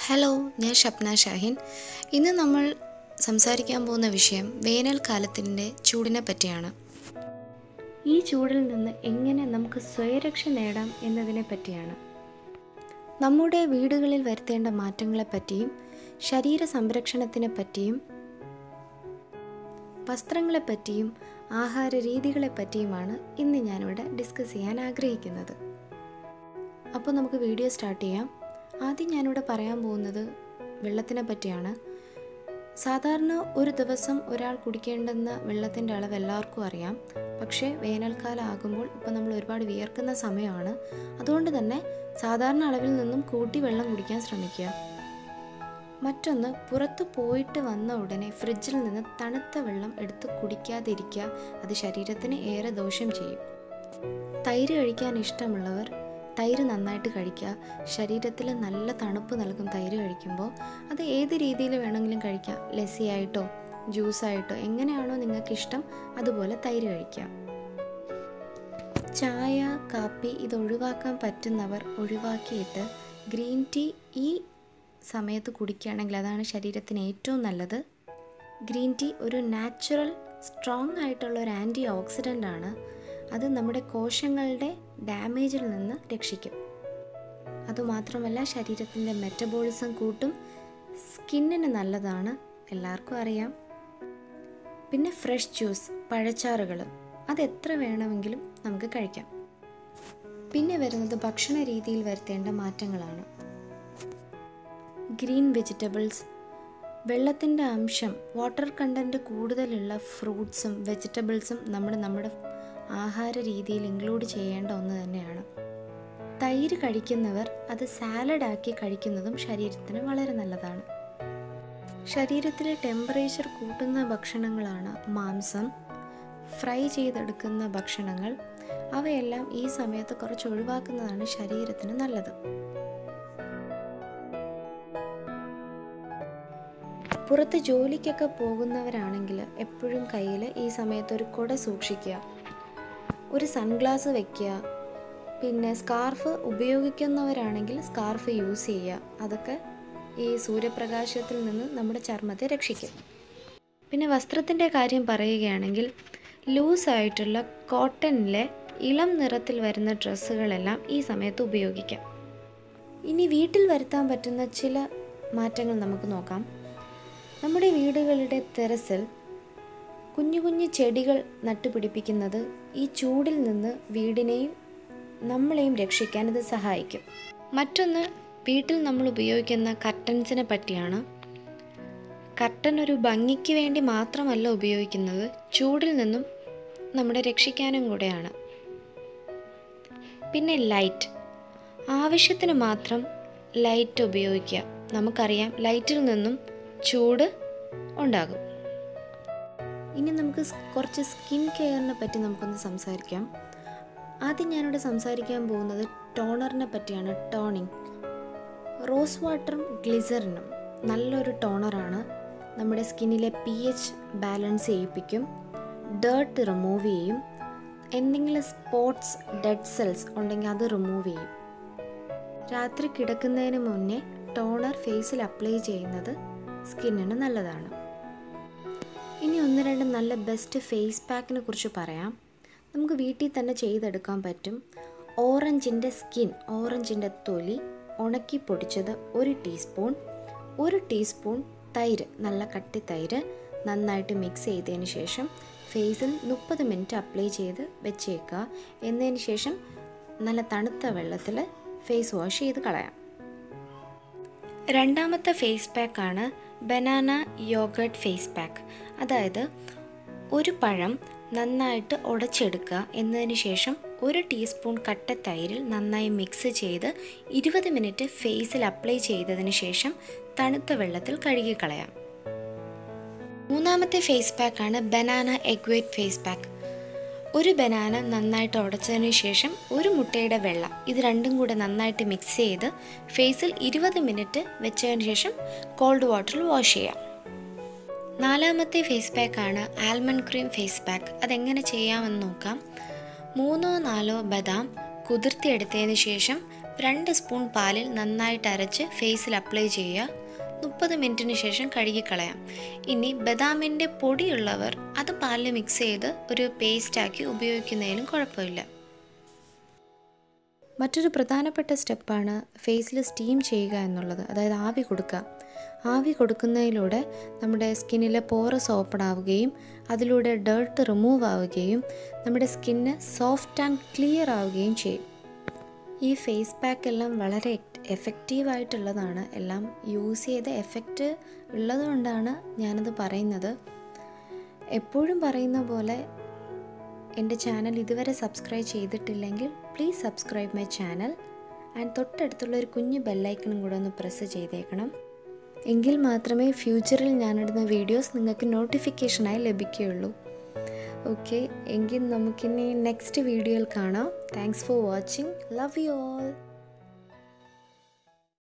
Hello, ഞാൻ ഷപ്ന ഷാഹിൻ. ഇന്ന് നമ്മൾ സംസാരിക്കാൻ പോകുന്ന വിഷയം വേനൽക്കാലത്തിൻ്റെ ചൂടിനെ പറ്റിയാണ്. ഈ ചൂടിൽ നിന്ന് എങ്ങനെ നമുക്ക് സ്വയരക്ഷ നേടാം എന്നതിനെ പറ്റിയാണ്. നമ്മുടെ വീടുകളിൽ വരുത്തേണ്ട മാറ്റങ്ങളെപ്പറ്റിയും ശരീര സംരക്ഷണത്തിനെ പറ്റിയും വസ്ത്രങ്ങളെപ്പറ്റിയും ആഹാര രീതികളെപ്പറ്റിയുമാണ് ഇന്ന് ഞാനിവിടെ ഡിസ്കസ് ചെയ്യാൻ ആഗ്രഹിക്കുന്നത്. അപ്പോൾ നമുക്ക് വീഡിയോ സ്റ്റാർട്ട് ചെയ്യാം. ആദ്യം ഞാനിവിടെ പറയാൻ പോകുന്നത് വെള്ളത്തിനെ പറ്റിയാണ്. സാധാരണ ഒരു ദിവസം ഒരാൾ കുടിക്കേണ്ടുന്ന വെള്ളത്തിൻ്റെ അളവ് എല്ലാവർക്കും അറിയാം. പക്ഷേ വേനൽക്കാലം ആകുമ്പോൾ ഇപ്പോൾ നമ്മൾ ഒരുപാട് വിയർക്കുന്ന സമയമാണ്. അതുകൊണ്ട് തന്നെ സാധാരണ അളവിൽ നിന്നും കൂട്ടി വെള്ളം കുടിക്കാൻ ശ്രമിക്കുക. മറ്റൊന്ന്, പുറത്ത് പോയിട്ട് വന്ന ഉടനെ ഫ്രിഡ്ജിൽ നിന്ന് തണുത്ത വെള്ളം എടുത്ത് കുടിക്കാതിരിക്കുക. അത് ശരീരത്തിന് ഏറെ ദോഷം ചെയ്യും. തൈര് കഴിക്കാൻ ഇഷ്ടമുള്ളവർ തൈര് നന്നായിട്ട് കഴിക്കുക. ശരീരത്തിൽ നല്ല തണുപ്പ് നൽകും തൈര് കഴിക്കുമ്പോൾ. അത് ഏത് രീതിയിൽ വേണമെങ്കിലും കഴിക്കാം. ലസ്സിയായിട്ടോ ജ്യൂസായിട്ടോ എങ്ങനെയാണോ നിങ്ങൾക്കിഷ്ടം അതുപോലെ തൈര് കഴിക്കാം. ചായ, കാപ്പി ഇത് ഒഴിവാക്കാൻ പറ്റുന്നവർ ഒഴിവാക്കിയിട്ട് ഗ്രീൻ ടീ ഈ സമയത്ത് കുടിക്കുകയാണെങ്കിൽ അതാണ് ശരീരത്തിന് ഏറ്റവും നല്ലത്. ഗ്രീൻ ടീ ഒരു നാച്ചുറൽ സ്ട്രോങ് ആയിട്ടുള്ള ഒരു ആൻറ്റി ഓക്സിഡൻ്റ് ആണ്. അത് നമ്മുടെ കോശങ്ങളുടെ ഡാമേജിൽ നിന്ന് രക്ഷിക്കും. അതുമാത്രമല്ല ശരീരത്തിൻ്റെ മെറ്റബോളിസം കൂട്ടും. സ്കിന്നിന് നല്ലതാണ്, എല്ലാവർക്കും അറിയാം. പിന്നെ ഫ്രഷ് ജ്യൂസ്, പഴച്ചാറുകൾ അതെത്ര വേണമെങ്കിലും നമുക്ക് കഴിക്കാം. പിന്നെ വരുന്നത് ഭക്ഷണ രീതിയിൽ വരുത്തേണ്ട മാറ്റങ്ങളാണ്. ഗ്രീൻ വെജിറ്റബിൾസ്, വെള്ളത്തിൻ്റെ അംശം വാട്ടർ കണ്ടൻറ്റ് കൂടുതലുള്ള ഫ്രൂട്ട്സും വെജിറ്റബിൾസും നമ്മുടെ ആഹാര രീതിയിൽ ഇൻക്ലൂഡ് ചെയ്യേണ്ട ഒന്ന് തന്നെയാണ്. തൈര് കഴിക്കുന്നവർ അത് സാലഡാക്കി കഴിക്കുന്നതും ശരീരത്തിന് വളരെ നല്ലതാണ്. ശരീരത്തിലെ ടെമ്പറേച്ചർ കൂട്ടുന്ന ഭക്ഷണങ്ങളാണ് മാംസം, ഫ്രൈ ചെയ്തെടുക്കുന്ന ഭക്ഷണങ്ങൾ. അവയെല്ലാം ഈ സമയത്ത് കുറച്ച് ഒഴിവാക്കുന്നതാണ് ശരീരത്തിന് നല്ലത്. പുറത്ത് ജോലിക്കൊക്കെ പോകുന്നവരാണെങ്കിൽ എപ്പോഴും കയ്യിൽ ഈ സമയത്ത് ഒരു കുട സൂക്ഷിക്കുക, ഒരു സൺഗ്ലാസ് വയ്ക്കുക. പിന്നെ സ്കാർഫ് ഉപയോഗിക്കുന്നവരാണെങ്കിൽ സ്കാർഫ് യൂസ് ചെയ്യുക. അതൊക്കെ ഈ സൂര്യപ്രകാശത്തിൽ നിന്ന് നമ്മുടെ ചർമ്മത്തെ രക്ഷിക്കും. പിന്നെ വസ്ത്രത്തിൻ്റെ കാര്യം പറയുകയാണെങ്കിൽ ലൂസായിട്ടുള്ള കോട്ടണിലെ ഇളം നിറത്തിൽ വരുന്ന ഡ്രസ്സുകളെല്ലാം ഈ സമയത്ത് ഉപയോഗിക്കാം. ഇനി വീട്ടിൽ വരുത്താൻ പറ്റുന്ന ചില മാറ്റങ്ങൾ നമുക്ക് നോക്കാം. നമ്മുടെ വീടുകളുടെ ടെറസിൽ കുഞ്ഞു കുഞ്ഞു ചെടികൾ നട്ടുപിടിപ്പിക്കുന്നത് ഈ ചൂടിൽ നിന്ന് വീടിനെയും നമ്മളെയും രക്ഷിക്കാൻ ഇത് സഹായിക്കും. മറ്റൊന്ന്, വീട്ടിൽ നമ്മൾ ഉപയോഗിക്കുന്ന കർട്ടൻസിനെ പറ്റിയാണ്. കർട്ടൻ ഒരു ഭംഗിക്ക് വേണ്ടി മാത്രമല്ല ഉപയോഗിക്കുന്നത്, ചൂടിൽ നിന്നും നമ്മളെ രക്ഷിക്കാനും കൂടെയാണ്. പിന്നെ ലൈറ്റ്, ആവശ്യത്തിന് മാത്രം ലൈറ്റ് ഉപയോഗിക്കുക. നമുക്കറിയാം ലൈറ്റിൽ നിന്നും ചൂട് ഉണ്ടാകും. ഇനി നമുക്ക് കുറച്ച് സ്കിൻ കെയറിനെ പറ്റി നമുക്കൊന്ന് സംസാരിക്കാം. ആദ്യം ഞാനിവിടെ സംസാരിക്കാൻ പോകുന്നത് ടോണറിനെ പറ്റിയാണ്. ടോണിങ്, റോസ് വാട്ടറും ഗ്ലിസറിനും നല്ലൊരു ടോണറാണ്. നമ്മുടെ സ്കിന്നിലെ pH ബാലൻസ് ചെയ്യിപ്പിക്കും, ഡേർട്ട് റിമൂവ് ചെയ്യും, എന്തെങ്കിലും സ്പോട്ട്സ് ഡെഡ് സെൽസ് ഉണ്ടെങ്കിൽ അത് റിമൂവ് ചെയ്യും. രാത്രി കിടക്കുന്നതിന് മുന്നേ ടോണർ ഫേസിൽ അപ്ലൈ ചെയ്യുന്നത് സ്കിന്നിന് നല്ലതാണ്. ഇനി ഒന്ന് രണ്ട് നല്ല ബെസ്റ്റ് ഫേസ് പാക്കിനെ കുറിച്ച് പറയാം. നമുക്ക് വീട്ടിൽ തന്നെ ചെയ്തെടുക്കാൻ പറ്റും. ഓറഞ്ചിൻ്റെ തൊലി ഉണക്കി പൊടിച്ചത് 1 ടീസ്പൂൺ, 1 ടീസ്പൂൺ തൈര്, നല്ല കട്ടി തൈര് നന്നായിട്ട് മിക്സ് ചെയ്തതിന് ശേഷം ഫേസിൽ 30 മിനിറ്റ് അപ്ലൈ ചെയ്ത് വെച്ചേക്കുക. എന്നതിന് ശേഷം നല്ല തണുത്ത വെള്ളത്തിൽ ഫേസ് വാഷ് ചെയ്ത് കളയാം. രണ്ടാമത്തെ ഫേസ് പാക്കാണ് ബനാന യോഗർട്ട് ഫേസ് പാക്ക്. അതായത് ഒരു പഴം നന്നായിട്ട് ഉടച്ചെടുക്കുക. എന്നതിന് ശേഷം 1 ടീസ്പൂൺ കട്ട തൈരിൽ നന്നായി മിക്സ് ചെയ്ത് 20 മിനിറ്റ് ഫേസിൽ അപ്ലൈ ചെയ്തതിന് ശേഷം തണുത്ത വെള്ളത്തിൽ കഴുകിക്കളയാം. മൂന്നാമത്തെ ഫേസ് പാക്കാണ് banana egg white face pack. ഒരു ബനാന നന്നായിട്ട് ഉടച്ചതിന് ശേഷം 1 മുട്ടയുടെ വെള്ള, ഇത് രണ്ടും കൂടെ നന്നായിട്ട് മിക്സ് ചെയ്ത് ഫേസിൽ 20 മിനിറ്റ് വെച്ചതിന് ശേഷം കോൾഡ് വാട്ടറിൽ വാഷ് ചെയ്യാം. നാലാമത്തെ ഫേസ് പാക്കാണ് ആൽമണ്ട് ക്രീം ഫേസ് പാക്ക്. അതെങ്ങനെ ചെയ്യാമെന്ന് നോക്കാം. 3-4 ബദാം കുതിർത്തിയെടുത്തതിന് ശേഷം 2 സ്പൂൺ പാലിൽ നന്നായിട്ട് അരച്ച് ഫേസിൽ അപ്ലൈ ചെയ്യുക. 30 മിനിറ്റിന് ശേഷം കഴുകിക്കളയാം. ഇനി ബദാമിൻ്റെ പൊടിയുള്ളവർ അത് പാലിൽ മിക്സ് ചെയ്ത് ഒരു പേസ്റ്റാക്കി ഉപയോഗിക്കുന്നതിലും കുഴപ്പമില്ല. മറ്റൊരു പ്രധാനപ്പെട്ട സ്റ്റെപ്പാണ് ഫേസിൽ സ്റ്റീം ചെയ്യുക എന്നുള്ളത്, അതായത് ആവി കൊടുക്കുക. ആവി കൊടുക്കുന്നതിലൂടെ നമ്മുടെ സ്കിന്നിലെ പോറസ് ഓപ്പൺ ആവുകയും അതിലൂടെ ഡേർട്ട് റിമൂവ് ആവുകയും നമ്മുടെ സ്കിന്ന് സോഫ്റ്റ് ആൻഡ് ക്ലിയർ ആവുകയും ചെയ്യും. ഈ ഫേസ് പാക്ക് എല്ലാം വളരെ എഫക്റ്റീവായിട്ടുള്ളതാണ്. എല്ലാം യൂസ് ചെയ്ത എഫക്റ്റ് ഉള്ളതുകൊണ്ടാണ് ഞാനത് പറയുന്നത്. എപ്പോഴും പറയുന്ന പോലെ എൻ്റെ ചാനൽ ഇതുവരെ സബ്സ്ക്രൈബ് ചെയ്തിട്ടില്ലെങ്കിൽ please subscribe my channel and തൊട്ടടുത്തുള്ള ഒരു കുഞ്ഞു ബെല്ലൈക്കണും കൂടെ ഒന്ന് പ്രസ് ചെയ്തേക്കണം. എങ്കിൽ മാത്രമേ ഫ്യൂച്ചറിൽ ഞാനിടുന്ന വീഡിയോസ് നിങ്ങൾക്ക് നോട്ടിഫിക്കേഷനായി ലഭിക്കുകയുള്ളൂ. ഓക്കെ, എങ്കിൽ നമുക്കിനി നെക്സ്റ്റ് വീഡിയോയിൽ കാണാം. Thanks for watching. Love you all.